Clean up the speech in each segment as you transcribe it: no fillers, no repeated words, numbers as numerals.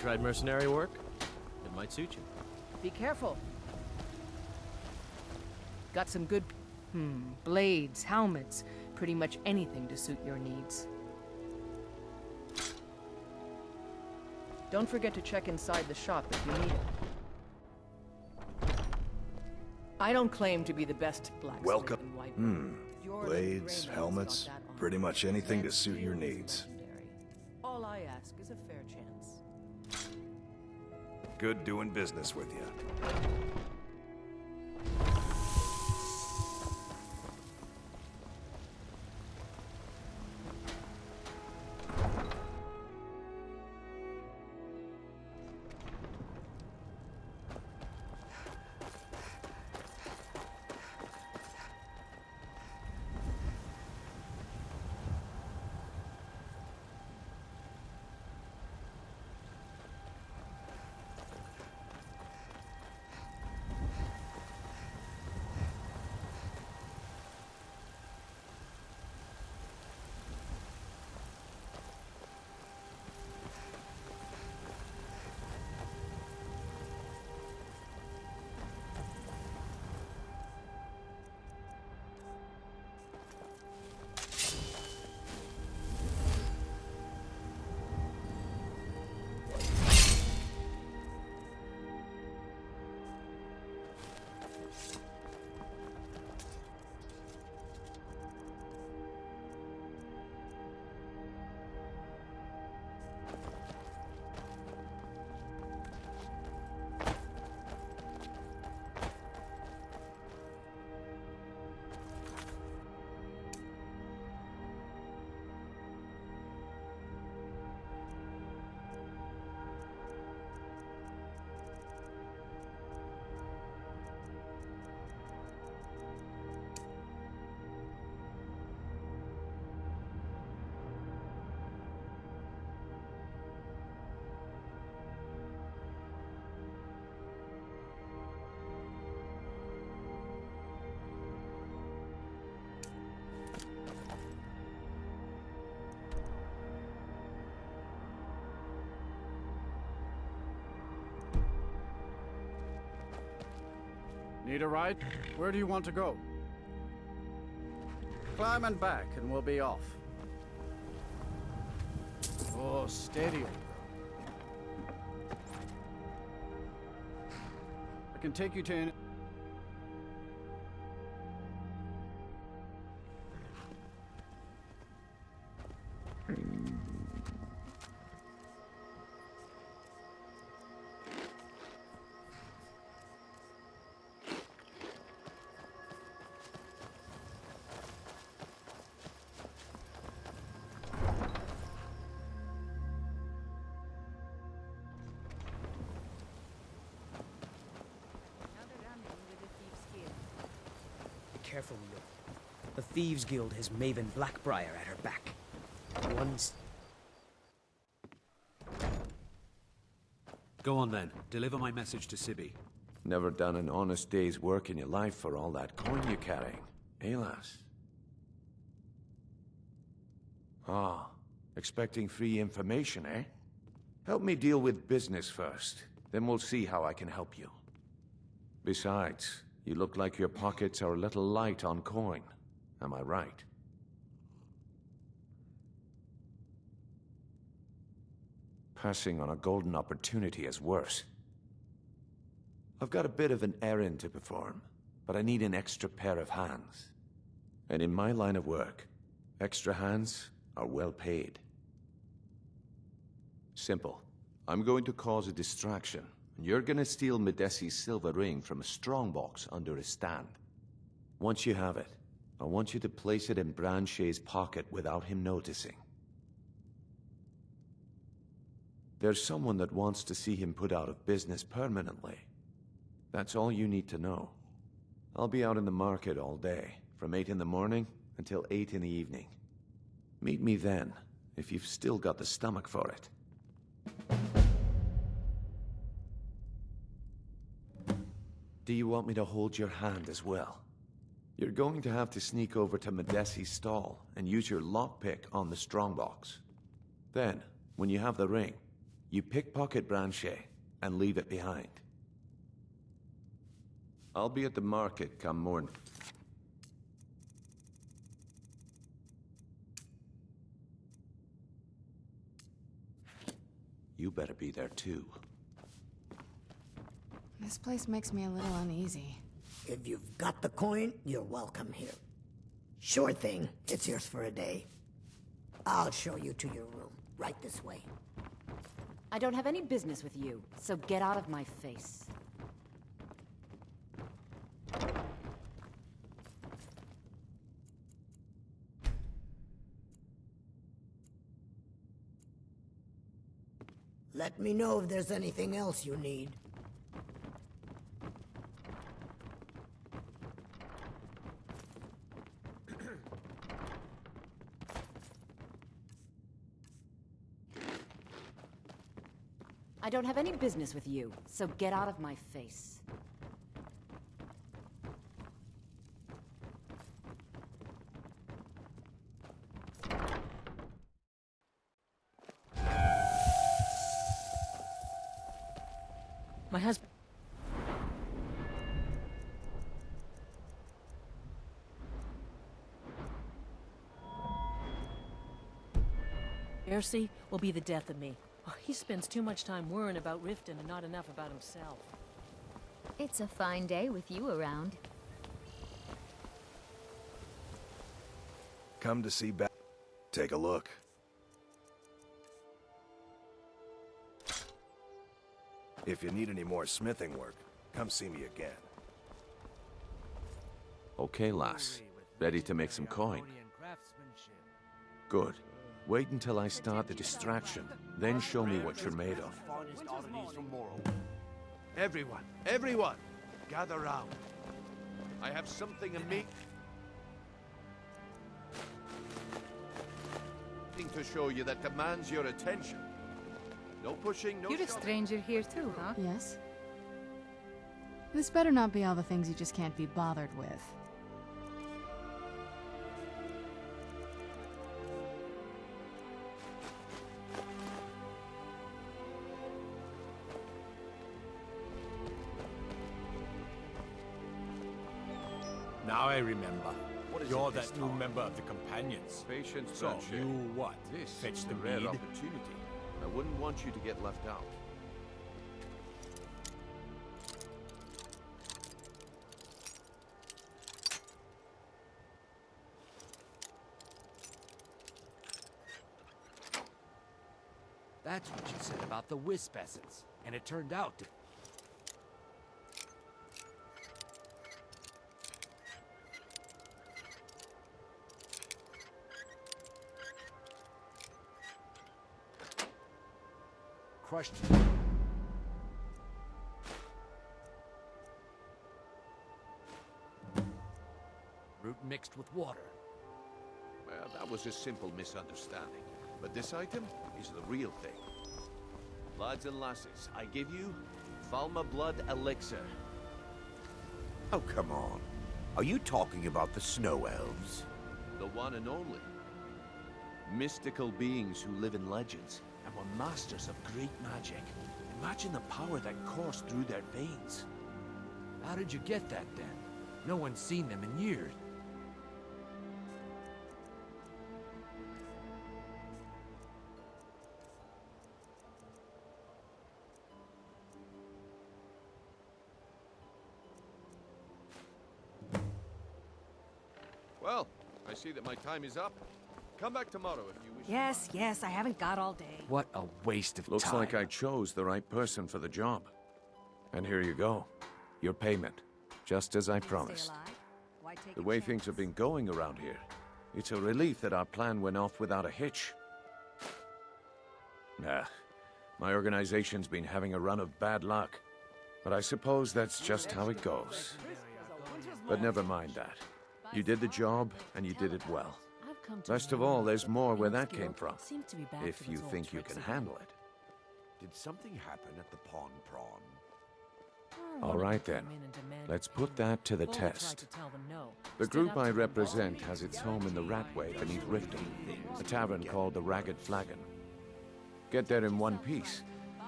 tried mercenary work? It might suit you. Be careful. Got some good... blades, helmets, pretty much anything to suit your needs. Don't forget to check inside the shop if you need it. I don't claim to be the best blacksmith Welcome. in White. Blades, helmets, pretty much anything to suit your needs. All I ask is a fair chance. Good doing business with you. Need a ride? Where do you want to go? Climb and back, and we'll be off. Oh, steady, old girl. I can take you to an... Careful, Leo. The Thieves Guild has Maven Blackbriar at her back. Once... Go on then. Deliver my message to Sibby. Never done an honest day's work in your life for all that coin you're carrying, eh, lass? Ah, expecting free information, eh? Help me deal with business first, then we'll see how I can help you. Besides, you look like your pockets are a little light on coin. Am I right? Passing on a golden opportunity is worse. I've got a bit of an errand to perform, but I need an extra pair of hands. And in my line of work, extra hands are well paid. Simple. I'm going to cause a distraction. You're gonna steal Medesi's silver ring from a strongbox under his stand. Once you have it, I want you to place it in Branche's pocket without him noticing. There's someone that wants to see him put out of business permanently. That's all you need to know. I'll be out in the market all day, from 8 in the morning until 8 in the evening. Meet me then, if you've still got the stomach for it. Do you want me to hold your hand as well? You're going to have to sneak over to Medesi's stall and use your lockpick on the strongbox. Then, when you have the ring, You pickpocket Branchet and leave it behind. I'll be at the market come morning. You better be there too. This place makes me a little uneasy. If you've got the coin, you're welcome here. Sure thing. It's yours for a day. I'll show you to your room. Right this way. I don't have any business with you, so get out of my face. Let me know if there's anything else you need. I don't have any business with you, so get out of my face. My husband... SkyrimSE will be the death of me. Oh, he spends too much time worrying about Riften and not enough about himself. It's a fine day with you around. Come to see back. Take a look. If you need any more smithing work, come see me again. Okay, lass. Ready to make some coin? Good. Wait until I start the distraction, then show me what you're made of. Everyone, gather round. I have something to show you that demands your attention. No pushing, no You're a shoving. stranger here too, huh? Yes? This better not be all the things you just can't be bothered with. Now I remember. What is You're it this that new time? member of the Companions. Patience, So, Branchet. you what? This Fetch is the a rare mead? opportunity. I wouldn't want you to get left out. That's what you said about the wisp essence, and it turned out to... crushed you. Root mixed with water. Well, that was a simple misunderstanding. But this item is the real thing. Lads and lasses, I give you Valma Blood Elixir. Oh, come on. Are you talking about the Snow Elves? The one and only. Mystical beings who live in legends and were masters of great magic. Imagine the power that coursed through their veins. How did you get that, then? No one's seen them in years. Well, I see that my time is up. Come back tomorrow if you wish. Yes, I haven't got all day. What a waste of Looks time. like I chose the right person for the job. And here you go. Your payment. Just as I promised. The way things have been going around here, it's a relief that our plan went off without a hitch. Nah, my organization's been having a run of bad luck. But I suppose that's just how it goes. But never mind that. You did the job, and you did it well. Best of all, there's more where that came from. If you think you can handle it. Did something happen at the Pawn Prawn? All right then. Let's put that to the test. The group I represent has its home in the Ratway beneath Riften, a tavern called the Ragged Flagon. Get there in one piece,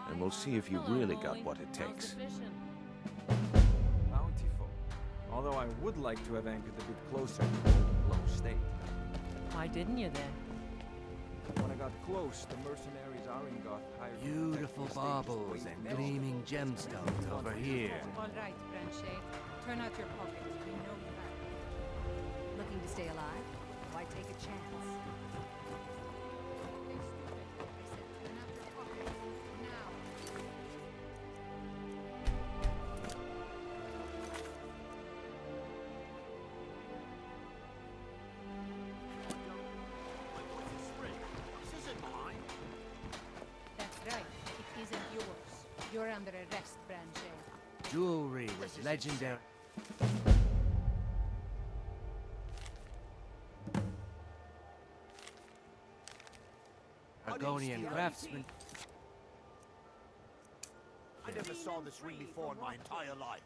and we'll see if you've really got what it takes. Bountiful. Although I would like to have anchored a bit closer to the low state. Why didn't you then? When I got close, the mercenaries Aringoth hired me to Beautiful protect the estate's baubles weight and metal. gleaming gemstones over here. All right, Branche. Turn out your pockets. We know you have. Looking to stay alive? Why take a chance? That's right. It isn't yours. You're under arrest, Branche. Jewelry with legendary... Argonian craftsman. I never saw this ring before in my entire life.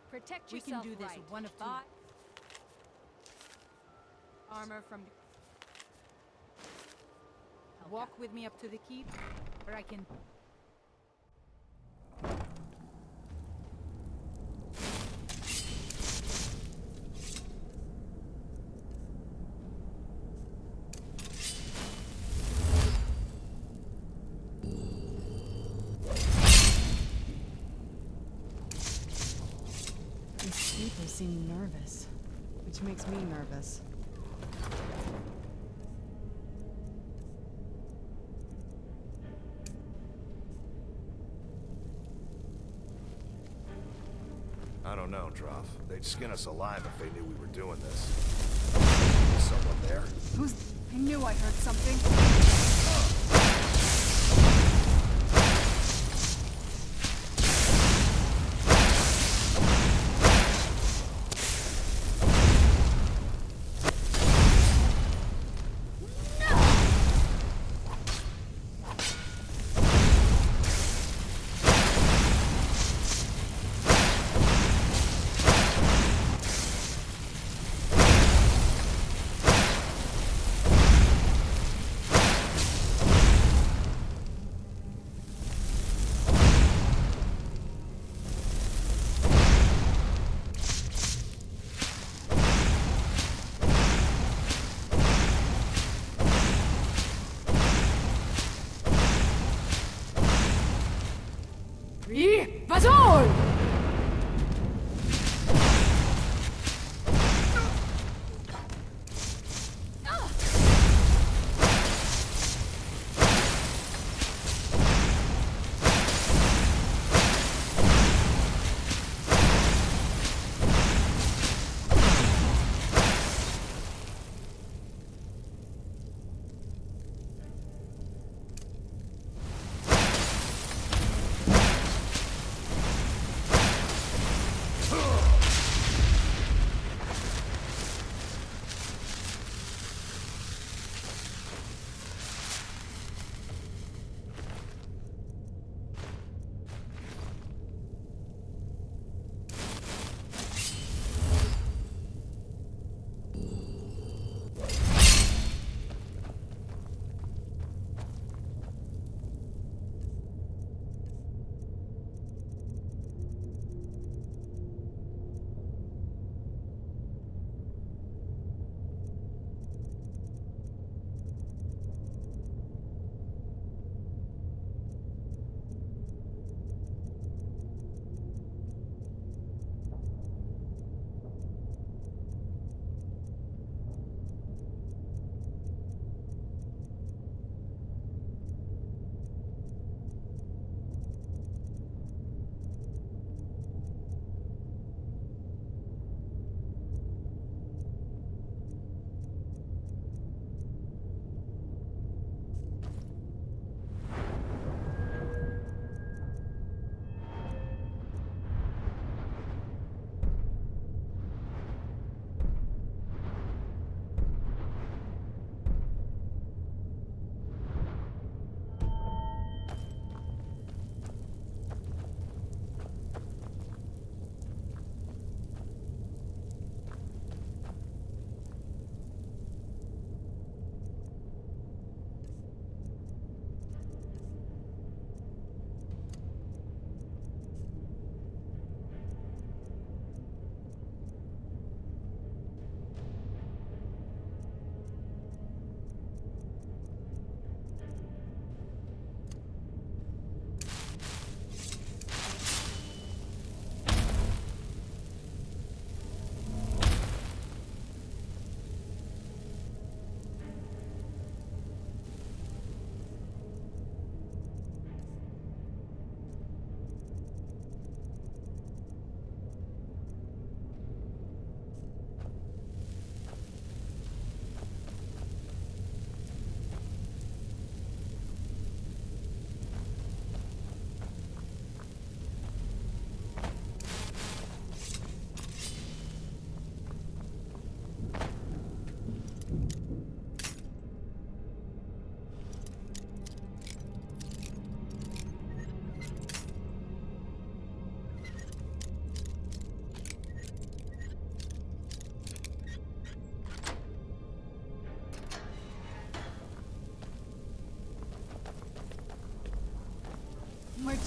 Protect yourself. We can do this one of two. Armor from... Walk with me up to the keep, or I can... These people seem nervous, which makes me nervous. I don't know, Droff. They'd skin us alive if they knew we were doing this. Someone there? Who's... I knew I heard something.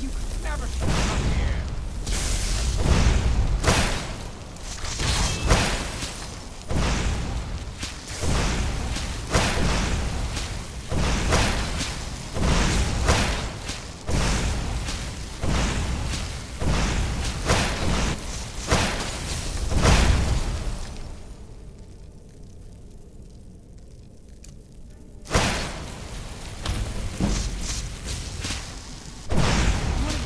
You never should have come here. What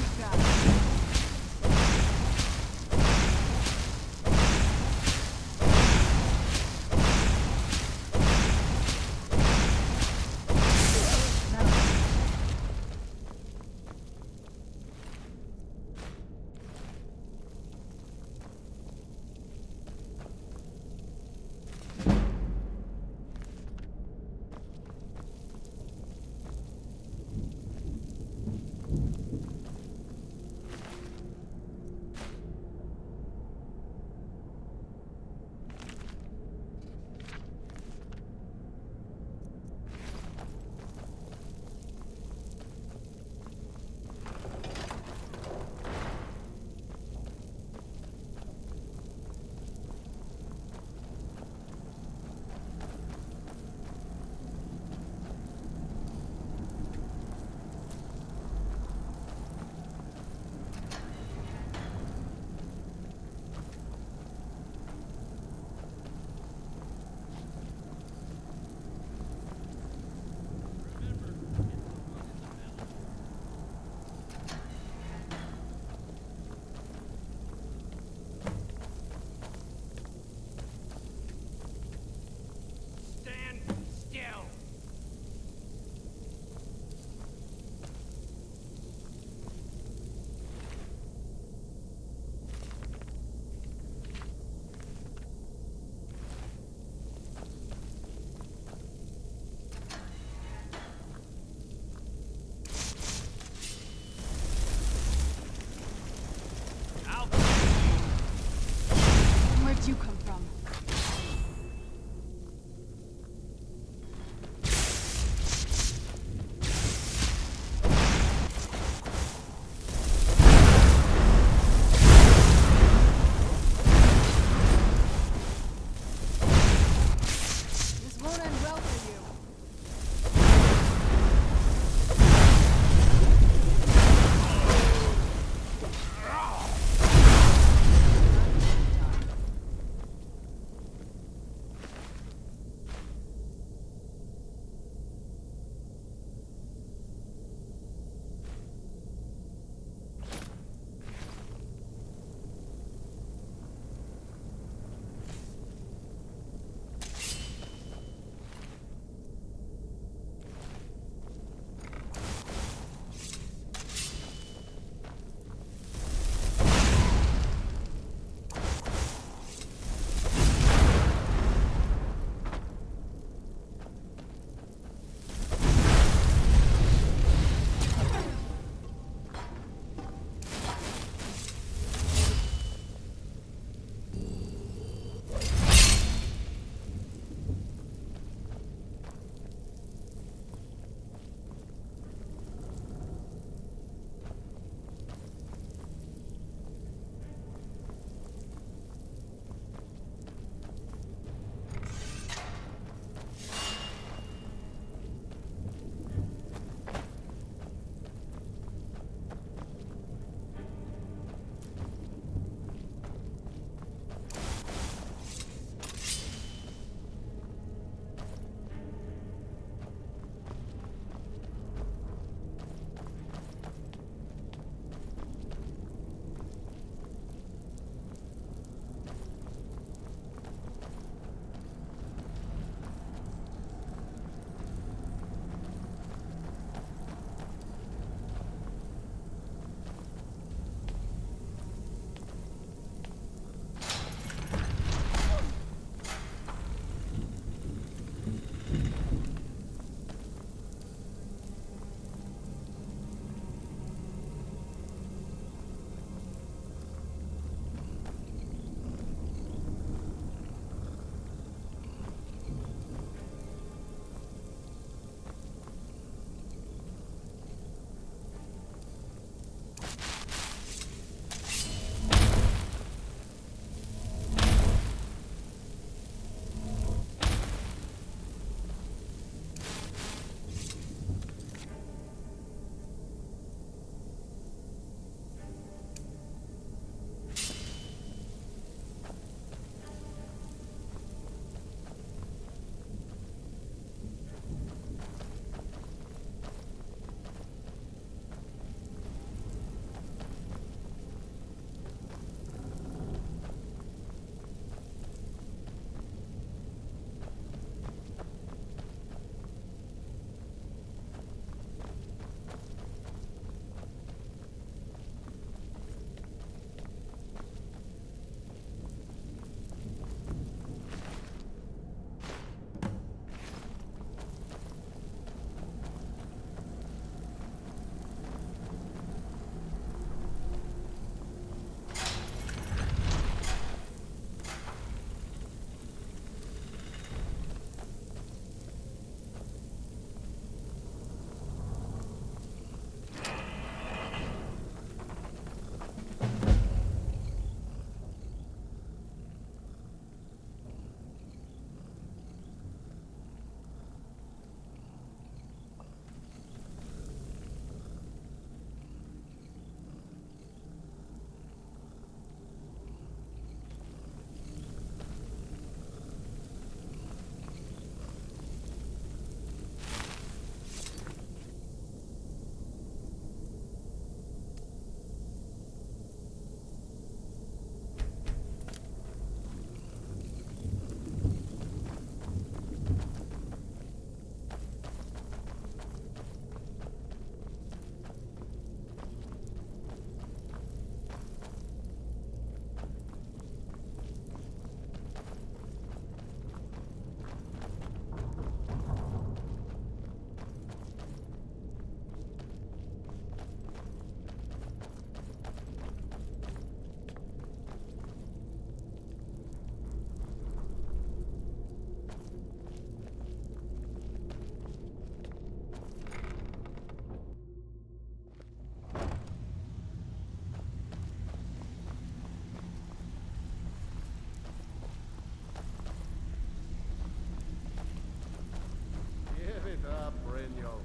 Daniel.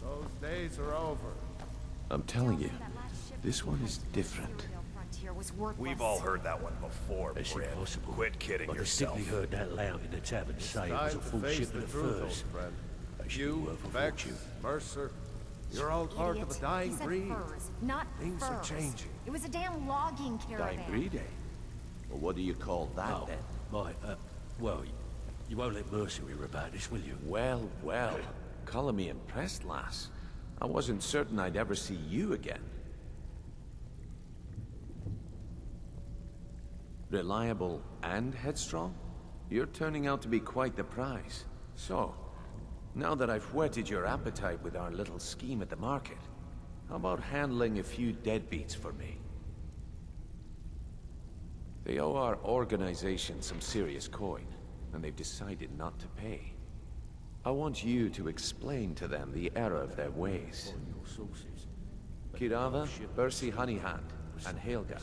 Those days are over. I'm telling you, this one is different. We've all heard that one before, It's Brad. impossible. Quit kidding I yourself. distinctly heard that lout in the tavern say it was a Time full to face shipment the of truth, old furs. friend. They should be You, worth a Vex, fortune. Mercer, you're all part of a dying breed. Furs, not Things are furs. changing. It was a damn logging caravan. Dying breed, eh? Well, what do you call that, Oh, then? well, you won't let Mercer hear about this, will you? Well, well. Calling me impressed, lass. I wasn't certain I'd ever see you again. Reliable and headstrong? You're turning out to be quite the prize. So, now that I've whetted your appetite with our little scheme at the market, how about handling a few deadbeats for me? They owe our organization some serious coin, and they've decided not to pay. I want you to explain to them the error of their ways. Kirava, Bersi Honeyhand, and Helga.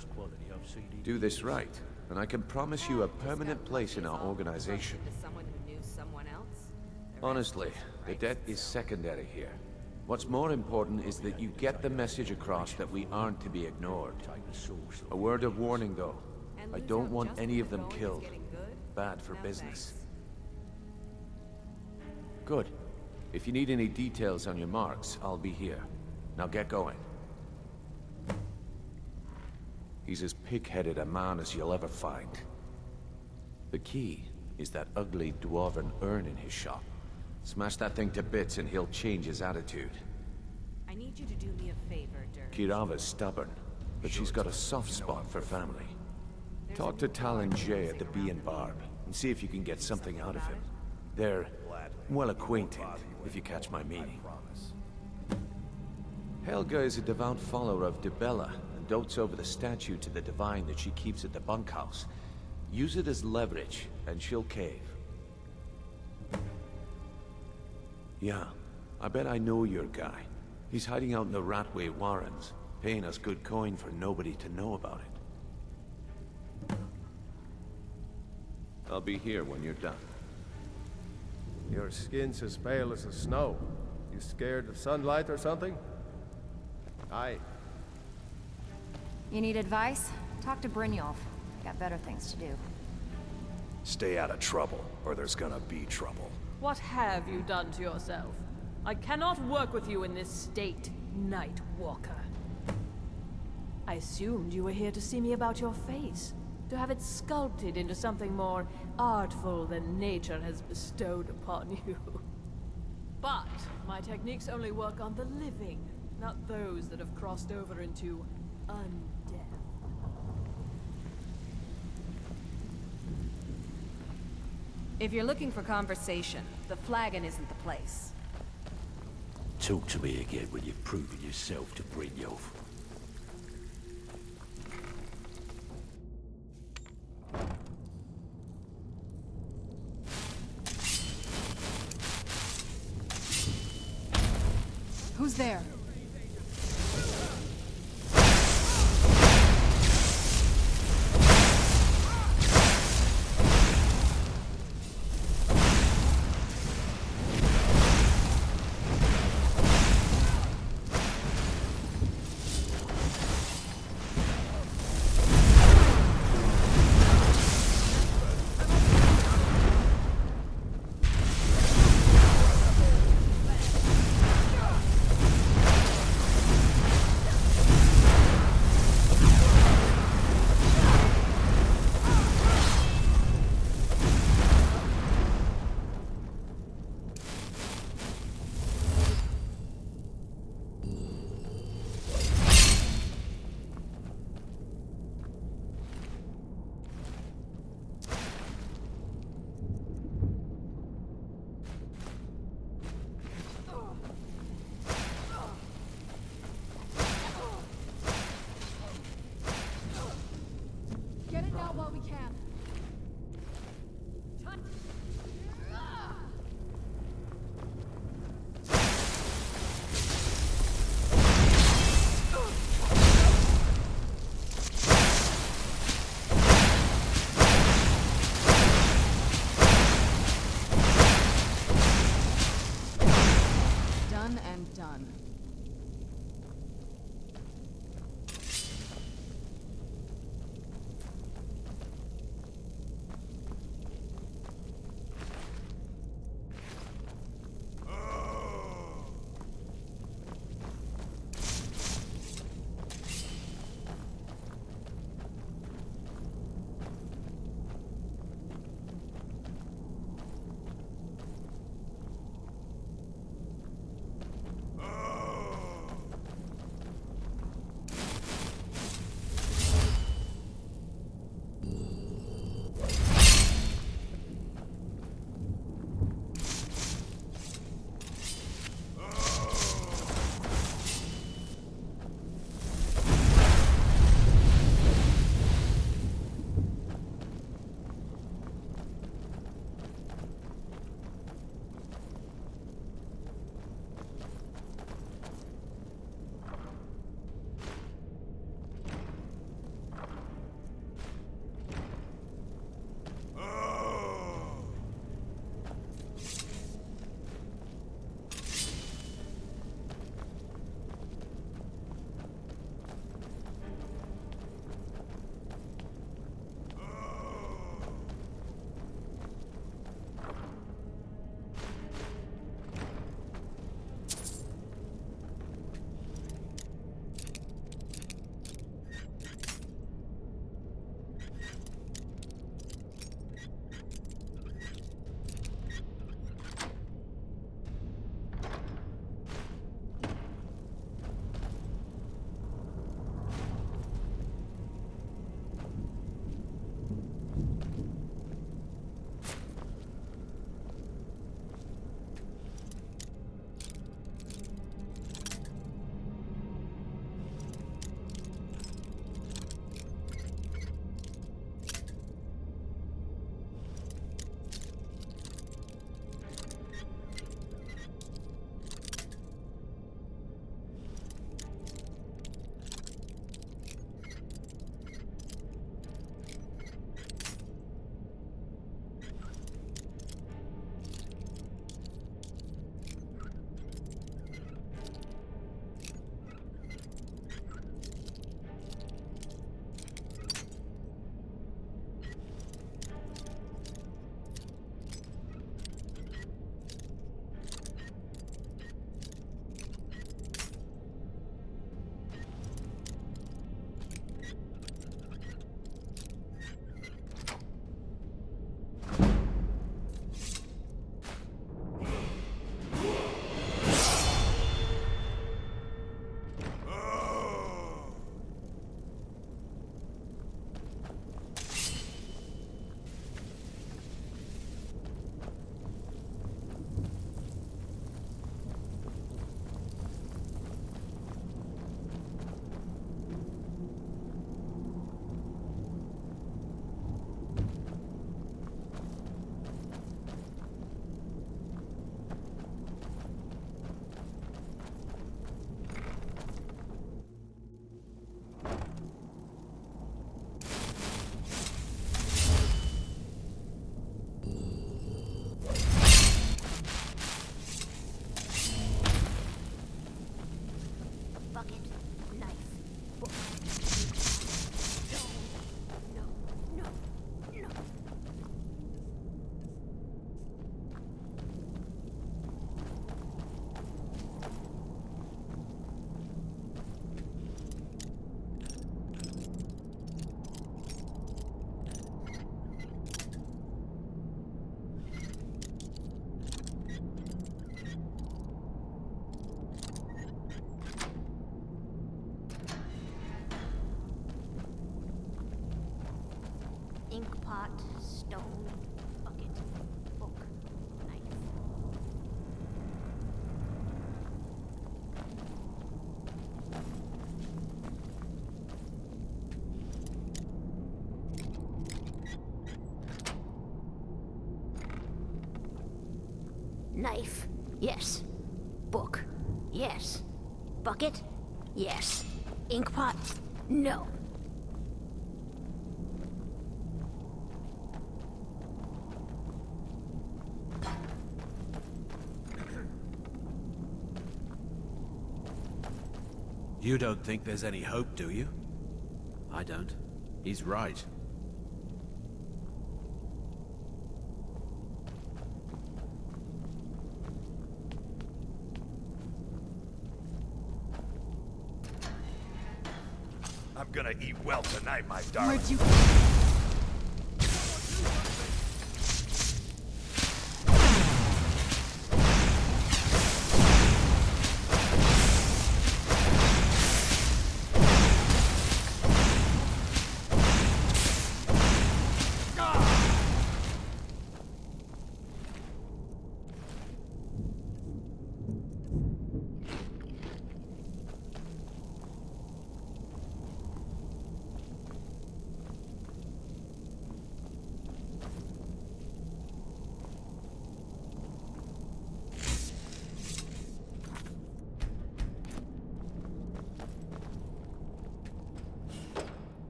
Do this right, and I can promise you a permanent place in our organization. Someone who knew someone else? Honestly, the debt is secondary here. What's more important is that you get the message across that we aren't to be ignored. A word of warning, though. I don't want any of them killed. Bad for business. Good. If you need any details on your marks, I'll be here. Now get going. He's as pig-headed a man as you'll ever find. The key is that ugly dwarven urn in his shop. Smash that thing to bits and he'll change his attitude. I need you to do me a favor, Dirk. Kirava's stubborn, but she's got a soft spot for family. Talk to Talon Jay at the Bee and Barb, and see if you can get something out of him. They're well acquainted, if you catch my meaning. Helga is a devout follower of Dibella, and dotes over the statue to the divine that she keeps at the bunkhouse. Use it as leverage, and she'll cave. Yeah, I bet I know your guy. He's hiding out in the Ratway Warrens, paying us good coin for nobody to know about it. I'll be here when you're done. Your skin's as pale as the snow. You scared of sunlight or something? Aye. You need advice? Talk to Brynjolf. Got better things to do. Stay out of trouble, or there's gonna be trouble. What have you done to yourself? I cannot work with you in this state, Night Walker. I assumed you were here to see me about your face, to have it sculpted into something more artful than nature has bestowed upon you. But my techniques only work on the living, not those that have crossed over into undead. If you're looking for conversation, the flagon isn't the place. Talk to me again when you've proven yourself to Brynjolf. Who's there? I'm done. Ink pot, stone, bucket, book, knife. Knife, yes. Book, yes. Bucket, yes. Ink pot, no. You don't think there's any hope, do you? I don't. He's right. I'm gonna eat well tonight, my darling. Where'd you...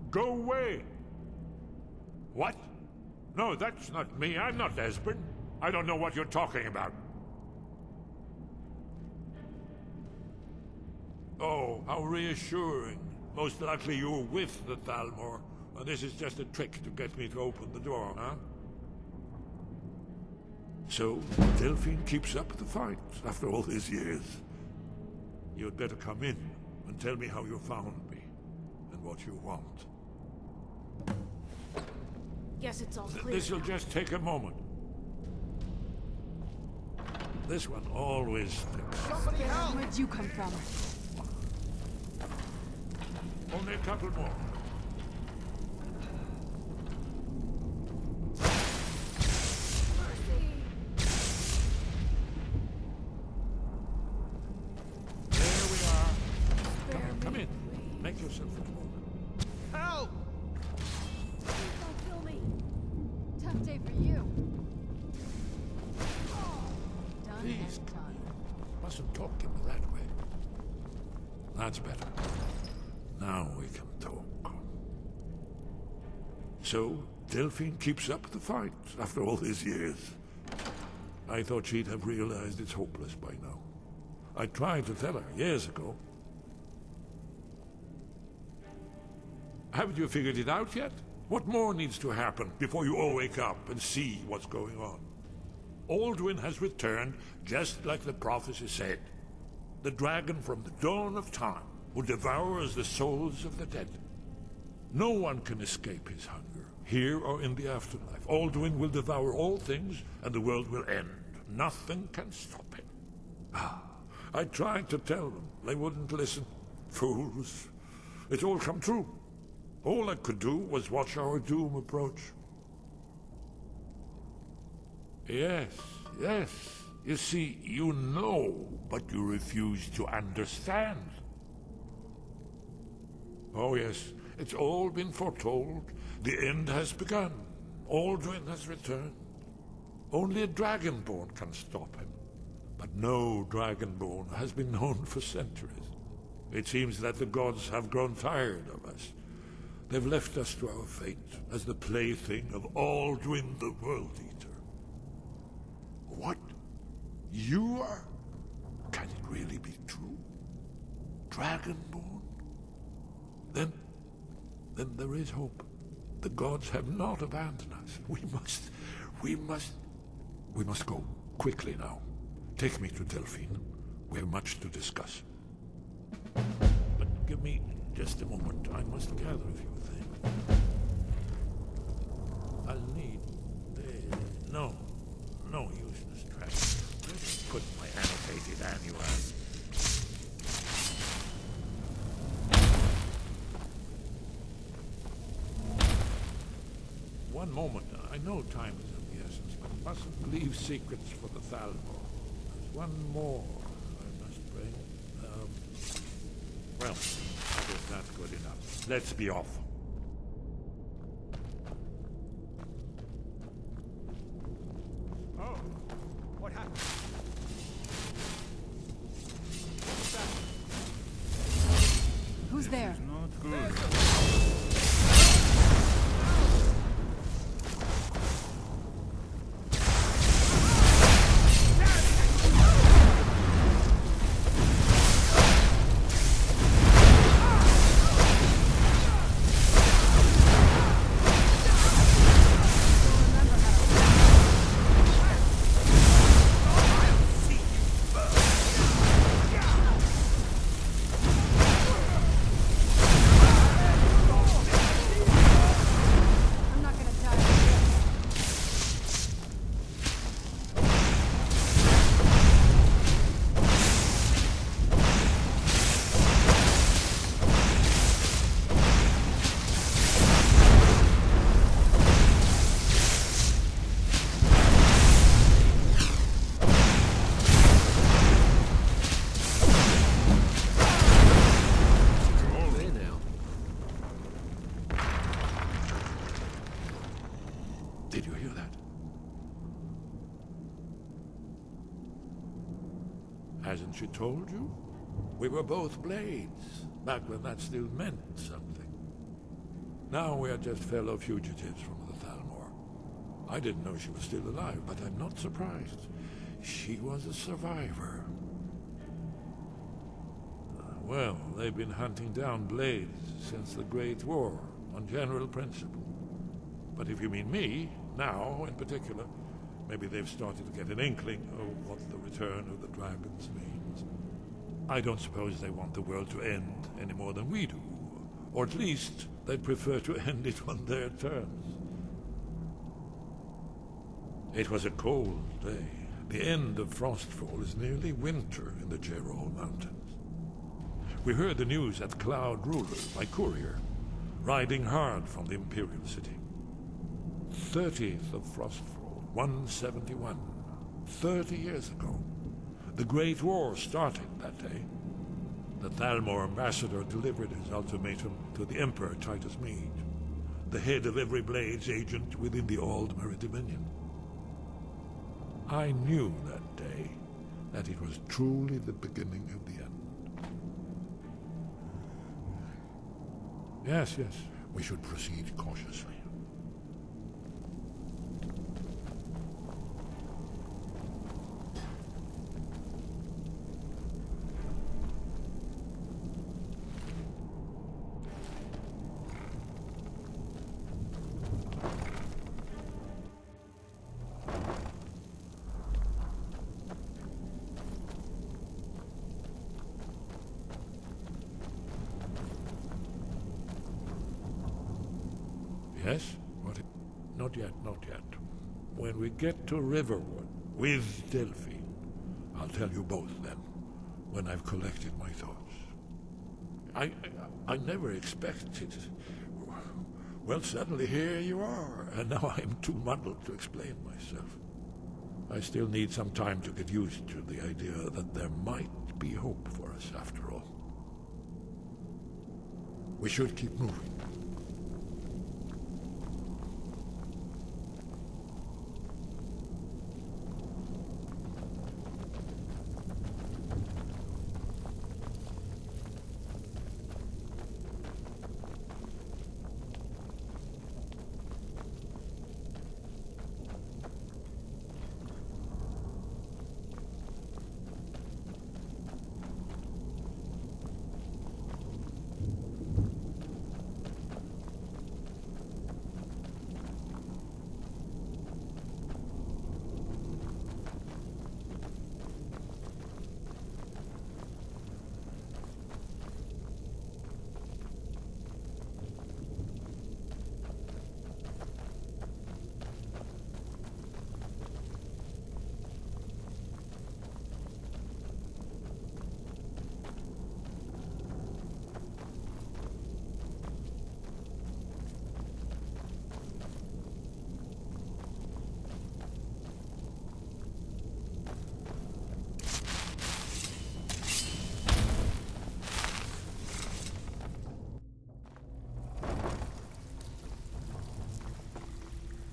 Go away! What? No, that's not me. I'm not Esbern. I don't know what you're talking about. Oh, how reassuring. Most likely you're with the Thalmor, and this is just a trick to get me to open the door, huh? So, Delphine keeps up the fight after all these years. You'd better come in and tell me how you found me, and what you want. Guess it's all clear. This'll just take a moment. This one always sticks. Somebody help! Where'd you come from? Only a couple more. There we are. Come in. Make yourself at home. Help! Don't kill me. Tough day for you. Done Please, and done. mustn't talk to me that way. That's better. Now we can talk. So, Delphine keeps up the fight after all these years. I thought she'd have realized it's hopeless by now. I tried to tell her years ago. Haven't you figured it out yet? What more needs to happen before you all wake up and see what's going on? Alduin has returned just like the prophecy said. The dragon from the dawn of time who devours the souls of the dead. No one can escape his hunger, here or in the afterlife. Alduin will devour all things, and the world will end. Nothing can stop him. I tried to tell them. They wouldn't listen. Fools. It's all come true. All I could do was watch our doom approach. Yes, yes. You see, you know, but you refuse to understand. Oh yes, it's all been foretold. The end has begun. Alduin has returned. Only a Dragonborn can stop him. But no Dragonborn has been known for centuries. It seems that the gods have grown tired of us. They've left us to our fate as the plaything of Alduin the World Eater. What? You are? Can it really be true? Dragonborn? Then there is hope. The gods have not abandoned us. We must go quickly now. Take me to Delphine. We have much to discuss. But give me just a moment. I must gather a few things. I'll need... no useless trash. Just put my annotated annual. One moment. I know time is of the essence, but mustn't leave secrets for the Thalmor. There's one more I must bring. Well, I guess that's good enough. Let's be off. Oh, what happened? Who's there? Not good. Hasn't she told you? We were both blades, back when that still meant something. Now we are just fellow fugitives from the Thalmor. I didn't know she was still alive, but I'm not surprised. She was a survivor. Well, they've been hunting down blades since the Great War, on general principle. But if you mean me, now in particular, maybe they've started to get an inkling of what the return of the dragons means. I don't suppose they want the world to end any more than we do. Or at least, they'd prefer to end it on their terms. It was a cold day. The end of Frostfall is nearly winter in the Gerol Mountains. We heard the news at Cloud Ruler by courier, riding hard from the Imperial City. 30th of Frostfall, 171. 30 years ago. The Great War started that day. The Thalmor ambassador delivered his ultimatum to the Emperor Titus Mede, the head of every Blades agent within the Aldmeri Dominion. I knew that day that it was truly the beginning of the end. Yes, we should proceed cautiously. Yes? What? Not yet, not yet. When we get to Riverwood, with Delphine, I'll tell you both then, when I've collected my thoughts. I never expected... Well, suddenly here you are, and now I'm too muddled to explain myself. I still need some time to get used to the idea that there might be hope for us after all. We should keep moving.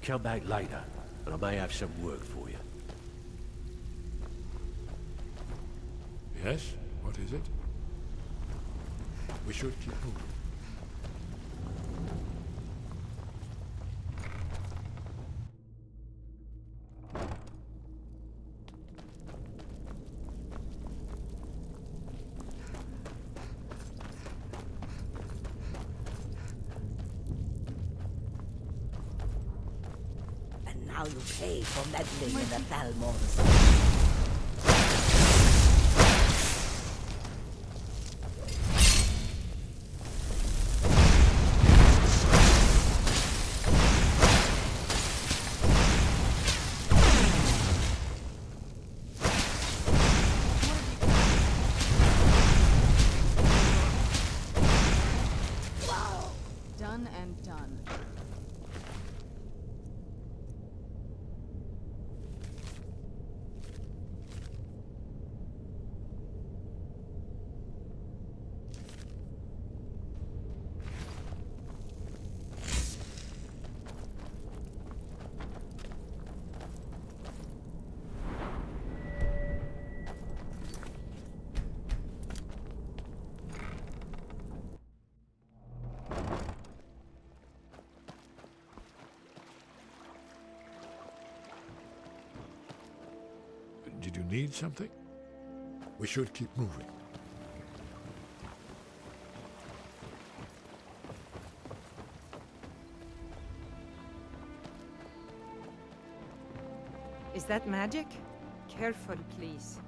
Come back later, and I may have some work for you. Yes? What is it? We should keep moving. Now you pay for meddling in the Thalmor's. Done and done. Did you need something? We should keep moving. Is that magic? Careful, please.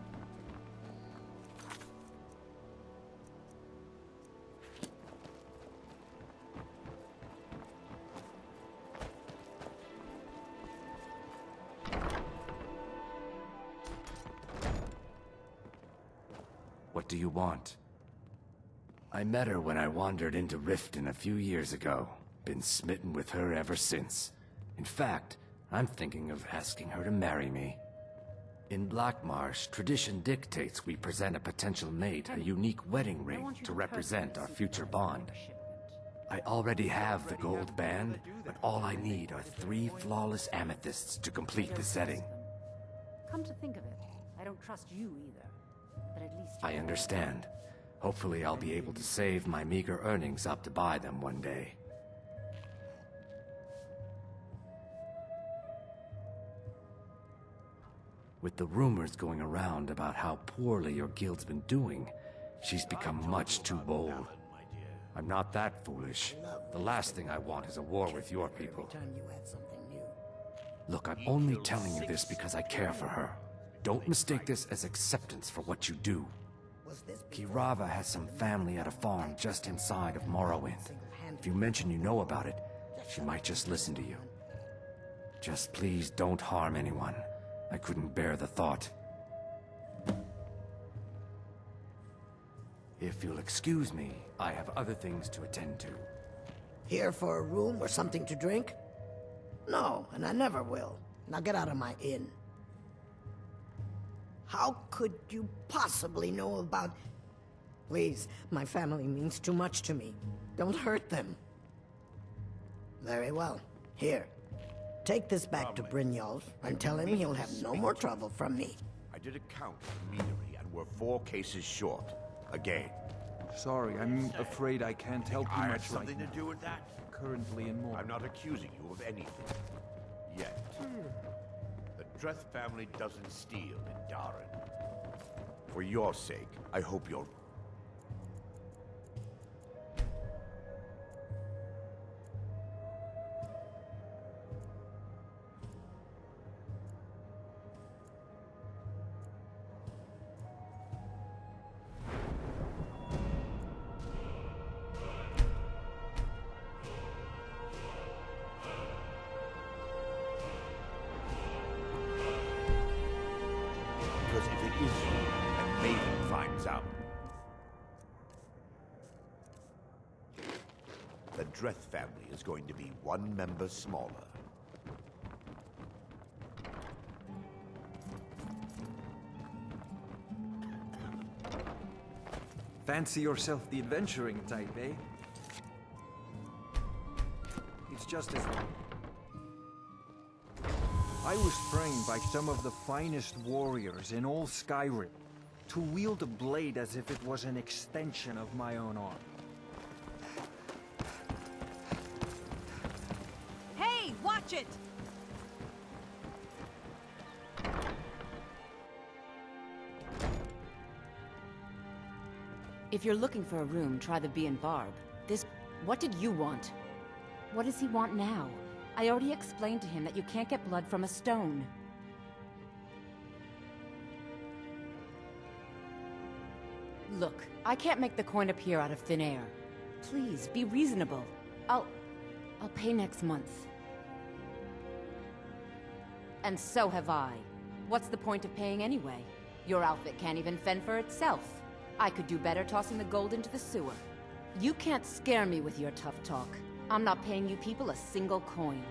What do you want? I met her when I wandered into Riften a few years ago. Been smitten with her ever since. In fact, I'm thinking of asking her to marry me. In Blackmarsh, tradition dictates we present a potential mate a unique wedding ring to represent our future bond. I already have the gold band, but all I need are 3 flawless amethysts to complete the setting. Come to think of it, I don't trust you either. But at least I understand. Hopefully I'll be able to save my meager earnings up to buy them one day. With the rumors going around about how poorly your guild's been doing, she's become much too bold. I'm not that foolish. The last thing I want is a war with your people. Look, I'm only telling you this because I care for her. Don't mistake this as acceptance for what you do. Kirava has some family at a farm just inside of Morrowind. If you mention you know about it, she might just listen to you. Just please don't harm anyone. I couldn't bear the thought. If you'll excuse me, I have other things to attend to. Here for a room or something to drink? No, and I never will. Now get out of my inn. How could you possibly know about... Please, my family means too much to me. Don't hurt them. Very well. Here. Take this back to Brynjolf and tell him he'll have no more trouble from me. I did a count at the meadery and we're 4 cases short. Again. Sorry, I'm afraid I can't help you I had much right something now. to do with that? Currently in more. I'm not accusing you of anything. Yet. The Dreth family doesn't steal in Darren. For your sake, I hope you're... Because if it is you, and Maven finds out, the Dreth family is going to be 1 member smaller. Fancy yourself the adventuring type, eh? It's just as... I was trained by some of the finest warriors in all Skyrim to wield a blade as if it was an extension of my own arm. Hey, watch it! If you're looking for a room, try the Bee and Barb. What did you want? what does he want now? I already explained to him that you can't get blood from a stone. Look, I can't make the coin appear out of thin air. Please, be reasonable. I'll pay next month. And so have I. What's the point of paying anyway? Your outfit can't even fend for itself. I could do better tossing the gold into the sewer. You can't scare me with your tough talk. I'm not paying you people a single coin.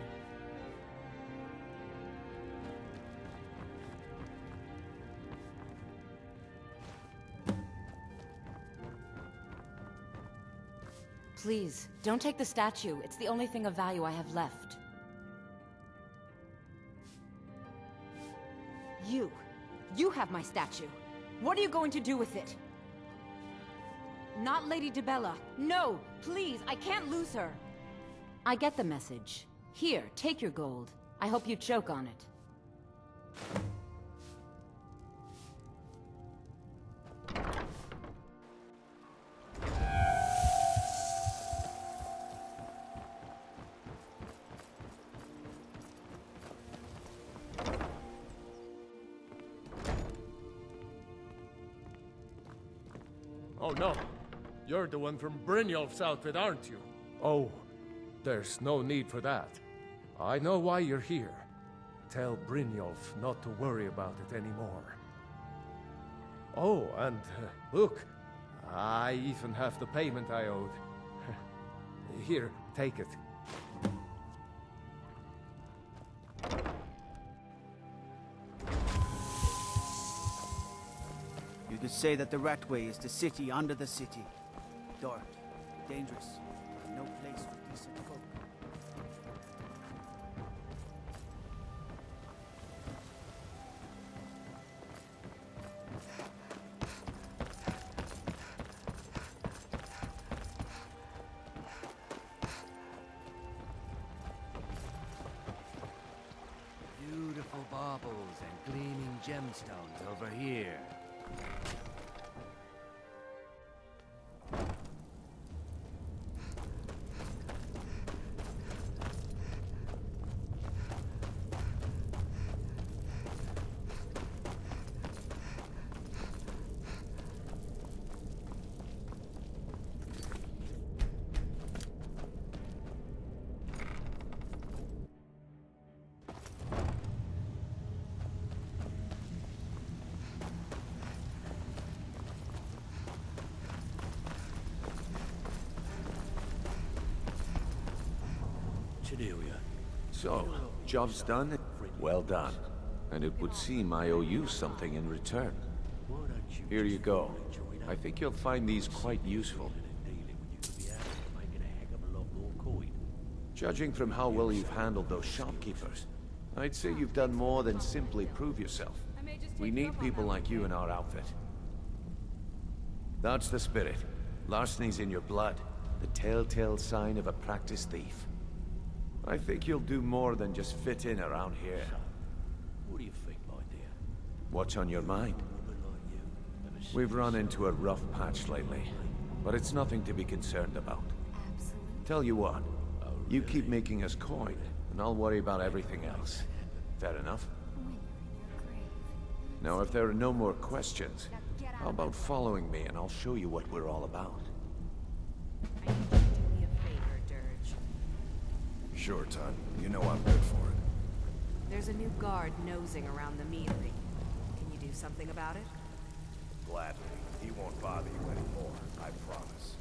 Please, don't take the statue. It's the only thing of value I have left. You have my statue. What are you going to do with it? Not Lady Dibella. No, please, I can't lose her. I get the message. Here, take your gold. I hope you choke on it. Oh no! You're the one from Brynjolf's outfit, aren't you? Oh, there's no need for that. I know why you're here. Tell Brynjolf not to worry about it anymore. Oh, and look, I even have the payment I owed. Here, take it. You could say that the Ratway is the city under the city. Dark, dangerous, no place for decent folk. Beautiful baubles and gleaming gemstones over here. So, job's done? Well done. And it would seem I owe you something in return. Here you go. I think you'll find these quite useful. Judging from how well you've handled those shopkeepers, I'd say you've done more than simply prove yourself. We need people like you in our outfit. That's the spirit. Larceny's in your blood. The telltale sign of a practiced thief. I think you'll do more than just fit in around here. What do you think, my dear? What's on your mind? We've run into a rough patch lately, but it's nothing to be concerned about. Tell you what, you keep making us coin, and I'll worry about everything else. Fair enough? Now, if there are no more questions, how about following me and I'll show you what we're all about? Sure, Todd. You know I'm good for it. There's a new guard nosing around the meadery. Can you do something about it? Gladly. He won't bother you anymore, I promise.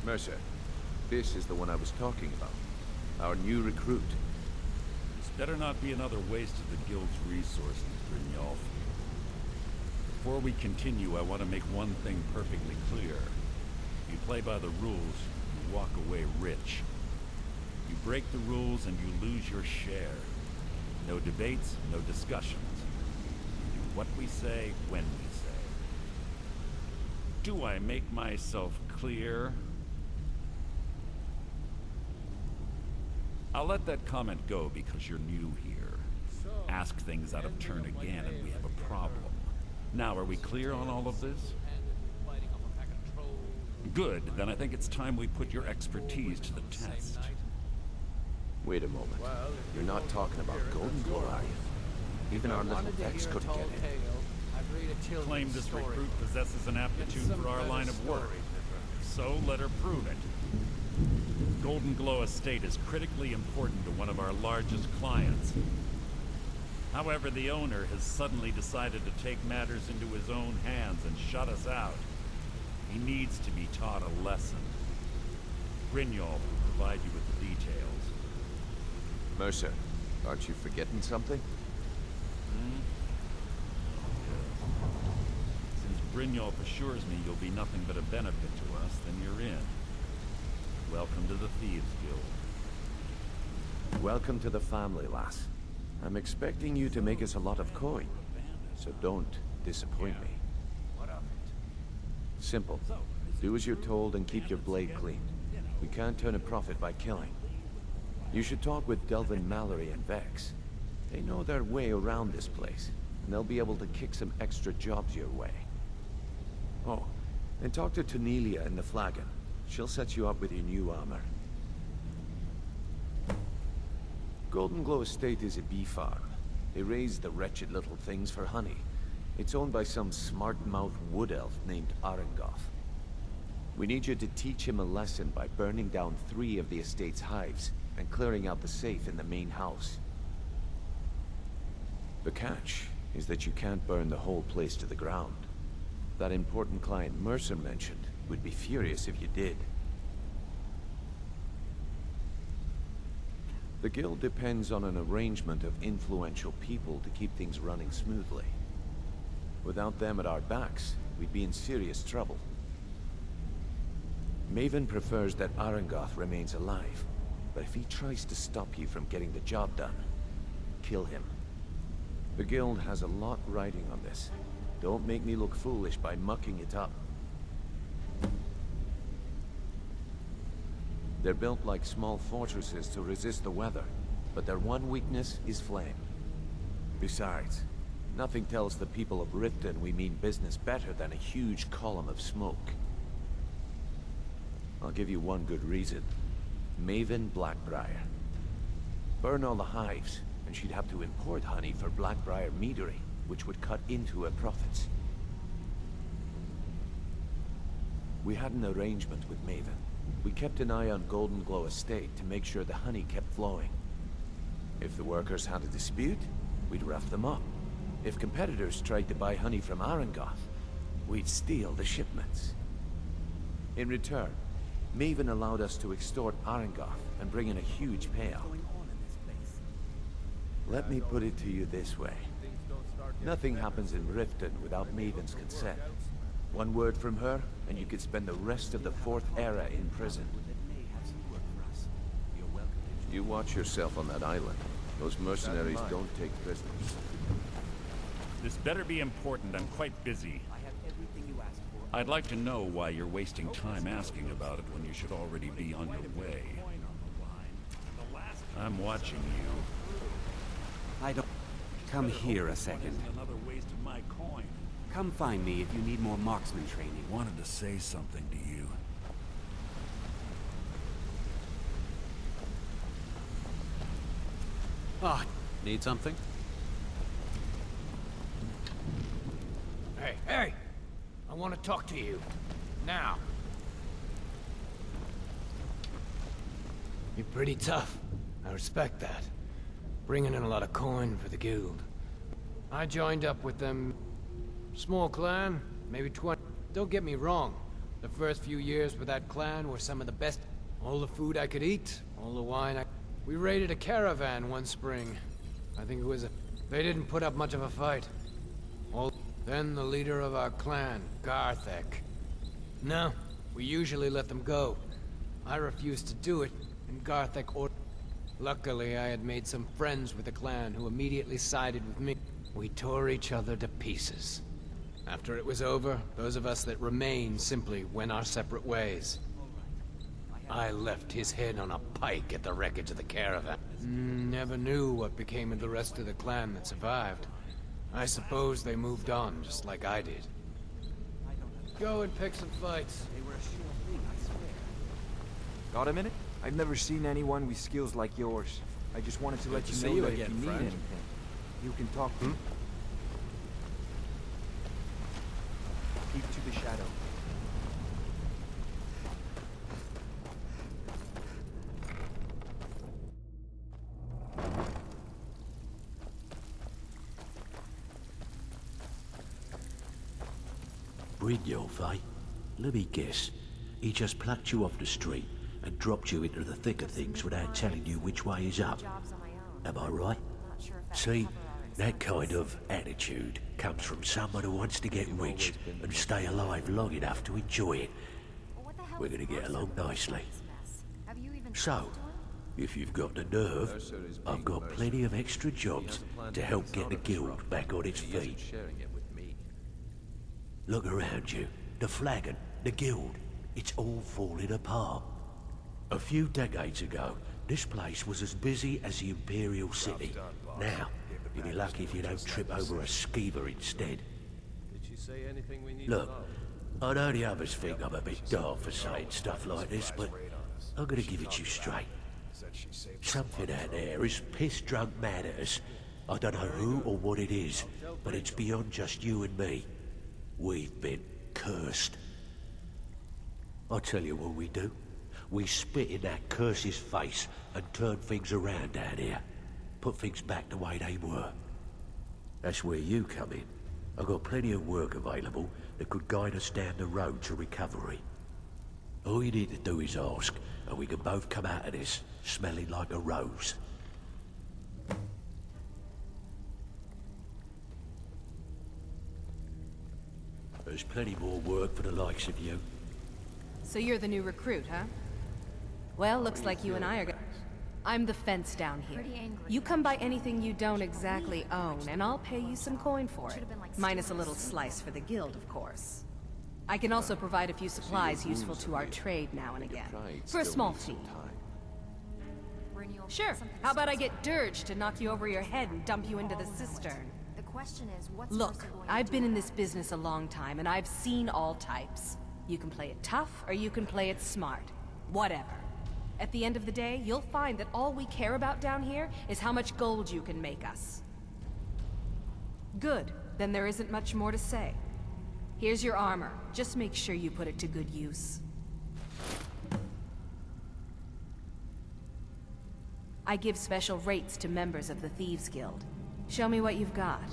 Mercer, this is the one I was talking about. Our new recruit. This better not be another waste of the Guild's resources, Brynjolf. Before we continue, I want to make one thing perfectly clear. You play by the rules, you walk away rich. You break the rules and you lose your share. No debates, no discussions. We do what we say, when we say. Do I make myself clear? I'll let that comment go because you're new here. Ask things out of turn again and we have a problem. Now, are we clear on all of this? Good, then I think it's time we put your expertise to the test. Wait a moment. You're not talking about Golden Glow, are you? Even our little Vex couldn't get in. Claim this recruit possesses an aptitude for our line of work. So let her prove it. Golden Glow Estate is critically important to one of our largest clients. However, the owner has suddenly decided to take matters into his own hands and shut us out. He needs to be taught a lesson. Brynjolf will provide you with the details. Mercer, aren't you forgetting something? Since Brynjolf assures me you'll be nothing but a benefit to us, then you're in. Welcome to the Thieves Guild. Welcome to the family, lass. I'm expecting you to make us a lot of coin, so don't disappoint me. Simple. Do as you're told and keep your blade clean. We can't turn a profit by killing. You should talk with Delvin Mallory and Vex. They know their way around this place, and they'll be able to kick some extra jobs your way. Oh, and talk to Tanelia in the Flagon. She'll set you up with your new armor. Golden Glow Estate is a bee farm. They raise the wretched little things for honey. It's owned by some smart-mouthed wood elf named Arengoth. We need you to teach him a lesson by burning down 3 of the estate's hives and clearing out the safe in the main house. The catch is that you can't burn the whole place to the ground. That important client Mercer mentioned would be furious if you did. The guild depends on an arrangement of influential people to keep things running smoothly. Without them at our backs, we'd be in serious trouble. Maven prefers that Arengoth remains alive, but if he tries to stop you from getting the job done, kill him. The guild has a lot riding on this. Don't make me look foolish by mucking it up. They're built like small fortresses to resist the weather, but their one weakness is flame. Besides, nothing tells the people of Riften we mean business better than a huge column of smoke. I'll give you one good reason. Maven Blackbriar. Burn all the hives, and she'd have to import honey for Blackbriar meadery, which would cut into her profits. We had an arrangement with Maven. We kept an eye on Golden Glow Estate to make sure the honey kept flowing. If the workers had a dispute, we'd rough them up. If competitors tried to buy honey from Arengoth, we'd steal the shipments. In return, Maven allowed us to extort Arengoth and bring in a huge payout. Let me put it to you this way. Nothing happens in Riften without Maven's consent. One word from her, and you could spend the rest of the 4th Era in prison. You watch yourself on that island. Those mercenaries don't take prisoners. This better be important. I'm quite busy. I'd like to know why you're wasting time asking about it when you should already be on your way. I'm watching you. I don't... Come here a second. Another waste of my coin. Come find me if you need more marksman training. Wanted to say something to you. Ah, need something? Hey, hey! I want to talk to you. Now. You're pretty tough. I respect that. Bringing in a lot of coin for the guild. I joined up with them. Small clan, maybe 20. Don't get me wrong. The first few years with that clan were some of the best. All the food I could eat, all the wine I... We raided a caravan one spring. I think it was a... They didn't put up much of a fight. Then the leader of our clan, Garthek. No, we usually let them go. I refused to do it, and Garthek ordered... Luckily, I had made some friends with the clan who immediately sided with me. We tore each other to pieces. After it was over, those of us that remained simply went our separate ways. I left his head on a pike at the wreckage of the caravan. Never knew what became of the rest of the clan that survived. I suppose they moved on, just like I did. Go and pick some fights. They were a sure thing, I swear. Got a minute? I've never seen anyone with skills like yours. I just wanted to let you know that if you need anything, you can talk to me. Keep to the shadow. Brynjolf, eh? Let me guess. He just plucked you off the street and dropped you into the thick of things without telling you which way is up. Am I right? See? That kind of attitude comes from someone who wants to get rich and stay alive long enough to enjoy it. We're gonna get along nicely. So, if you've got the nerve, I've got plenty of extra jobs to help get the guild back on its feet. Look around you. The flagon, the guild, it's all falling apart. A few decades ago, this place was as busy as the Imperial City. Now, you'll be lucky if you don't trip over a skeever instead. Look, I know the others think I'm a bit daft for saying stuff like this, but I'm gonna give it to you straight. Something out there is piss-drunk mad at us. I don't know who or what it is, but it's beyond just you and me. We've been cursed. I'll tell you what we do. We spit in that curse's face and turn things around down here. Put things back the way they were. That's where you come in. I've got plenty of work available that could guide us down the road to recovery. All you need to do is ask, and we can both come out of this smelling like a rose. There's plenty more work for the likes of you. So you're the new recruit, huh? Well, looks like you and I are I'm the fence down here. You come by anything you don't exactly own, and I'll pay you some coin for it. Minus a little slice for the guild, of course. I can also provide a few supplies useful to our trade now and again, for a small fee. Sure, how about I get Dirge to knock you over your head and dump you into the cistern? The question is, what's Look, I've been in this business a long time, and I've seen all types. You can play it tough, or you can play it smart. Whatever. At the end of the day, you'll find that all we care about down here is how much gold you can make us. Good. Then there isn't much more to say. Here's your armor. Just make sure you put it to good use. I give special rates to members of the Thieves Guild. Show me what you've got.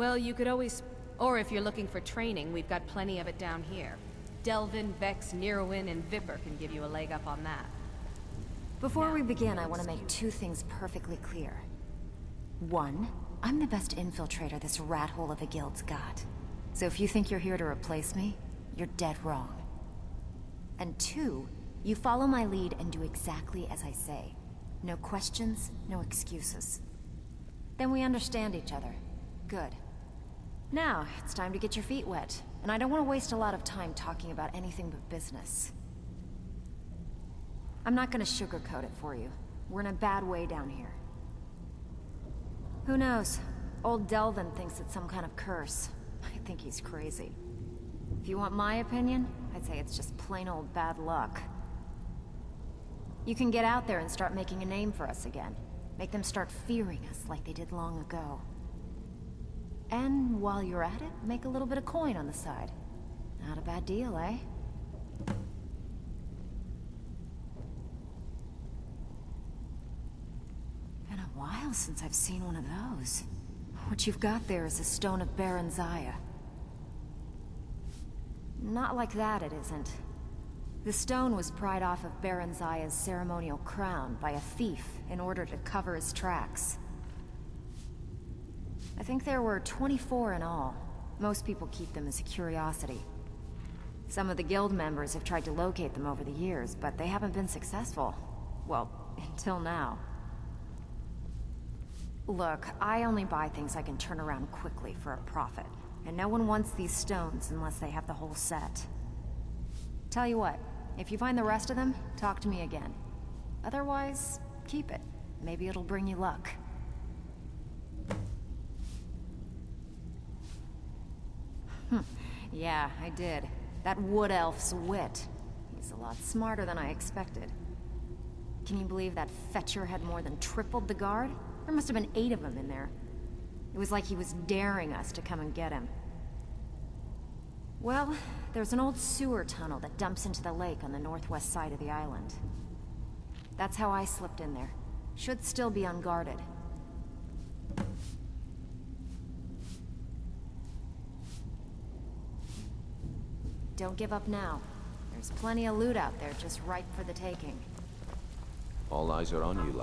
Well, you could always... Or if you're looking for training, we've got plenty of it down here. Delvin, Vex, Neroin, and Viper can give you a leg up on that. Before we begin, I want to make two things perfectly clear. One, I'm the best infiltrator this rat hole of a guild's got. So if you think you're here to replace me, you're dead wrong. And two, you follow my lead and do exactly as I say. No questions, no excuses. Then we understand each other. Good. Now, it's time to get your feet wet. And I don't want to waste a lot of time talking about anything but business. I'm not gonna sugarcoat it for you. We're in a bad way down here. Who knows? Old Delvin thinks it's some kind of curse. I think he's crazy. If you want my opinion, I'd say it's just plain old bad luck. You can get out there and start making a name for us again. Make them start fearing us like they did long ago. And while you're at it, make a little bit of coin on the side. Not a bad deal, eh? Been a while since I've seen one of those. What you've got there is a stone of Baron Zaya. Not like that, it isn't. The stone was pried off of Baron Zaya's ceremonial crown by a thief in order to cover his tracks. I think there were 24 in all. Most people keep them as a curiosity. Some of the guild members have tried to locate them over the years, but they haven't been successful. Well, until now. Look, I only buy things I can turn around quickly for a profit. And no one wants these stones unless they have the whole set. Tell you what, if you find the rest of them, talk to me again. Otherwise, keep it. Maybe it'll bring you luck. Yeah, I did. That wood elf's wit. He's a lot smarter than I expected. Can you believe that fetcher had more than tripled the guard? There must have been 8 of them in there. It was like he was daring us to come and get him. Well, there's an old sewer tunnel that dumps into the lake on the northwest side of the island. That's how I slipped in there. Should still be unguarded. Don't give up now. There's plenty of loot out there just ripe for the taking. All eyes are on you, lad.